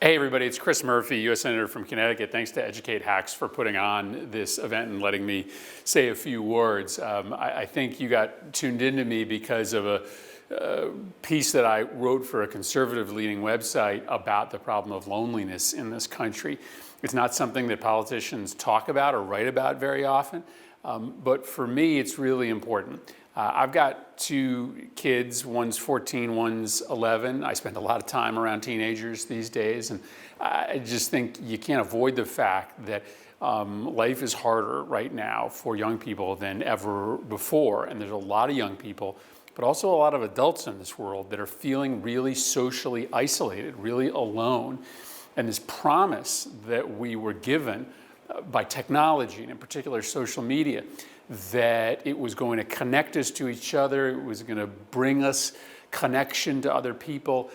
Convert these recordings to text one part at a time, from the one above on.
Hey everybody, it's Chris Murphy, U.S. Senator from Connecticut. Thanks to EducateHacks for putting on this event and letting me say a few words. I think you got tuned into me because of a piece that I wrote for a conservative-leaning website about the problem of loneliness in this country. It's not something that politicians talk about or write about very often, but for me, it's really important. I've got two kids, one's 14, one's 11. I spend a lot of time around teenagers these days, and I just think you can't avoid the fact that life is harder right now for young people than ever before. And there's a lot of young people, but also a lot of adults in this world that are feeling really socially isolated, really alone. And this promise that we were given by technology, and in particular social media, that it was going to connect us to each other, it was going to bring us connection to other people.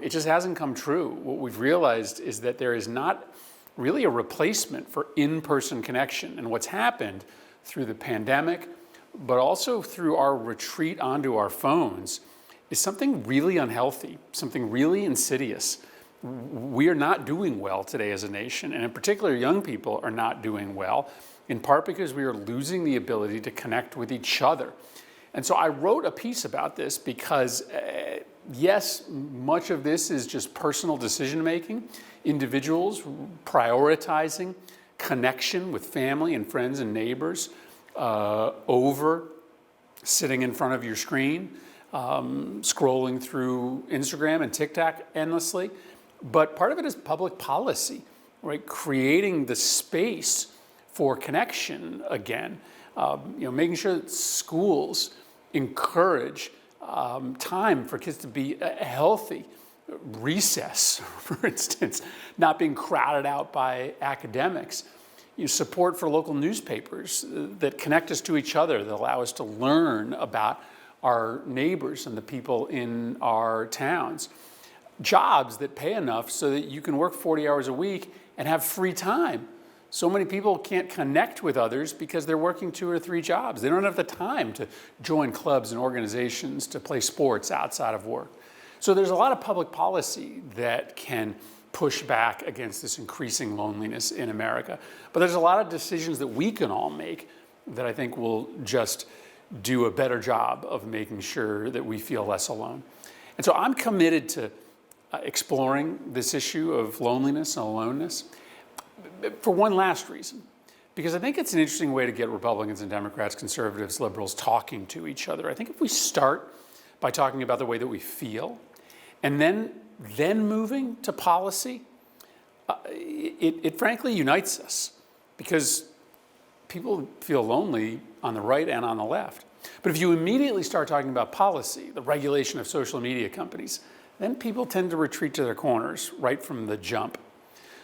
It just hasn't come true. What we've realized is that there is not really a replacement for in-person connection. And what's happened through the pandemic, but also through our retreat onto our phones, is something really unhealthy, something really insidious. We are not doing well today as a nation, and in particular, young people are not doing well, in part because we are losing the ability to connect with each other. And so I wrote a piece about this because, yes, much of this is just personal decision-making, individuals prioritizing connection with family and friends and neighbors over sitting in front of your screen, scrolling through Instagram and TikTok endlessly. But part of it is public policy, right? Creating the space for connection again, making sure that schools encourage time for kids to be healthy. Recess, for instance, not being crowded out by academics. Support for local newspapers that connect us to each other, that allow us to learn about our neighbors and the people in our towns. Jobs that pay enough so that you can work 40 hours a week and have free time. So many people can't connect with others because they're working 2 or 3 jobs. They don't have the time to join clubs and organizations, to play sports outside of work. So there's a lot of public policy that can push back against this increasing loneliness in America. But there's a lot of decisions that we can all make that I think will just do a better job of making sure that we feel less alone. And so I'm committed to exploring this issue of loneliness and aloneness for one last reason, because I think it's an interesting way to get Republicans and Democrats, conservatives, liberals talking to each other. I think if we start by talking about the way that we feel and then moving to policy, it frankly unites us, because people feel lonely on the right and on the left. But if you immediately start talking about policy, the regulation of social media companies, then people tend to retreat to their corners right from the jump.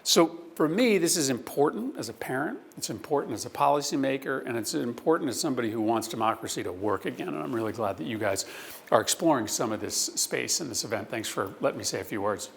So for me, this is important as a parent, it's important as a policymaker, and it's important as somebody who wants democracy to work again. And I'm really glad that you guys are exploring some of this space in this event. Thanks for letting me say a few words.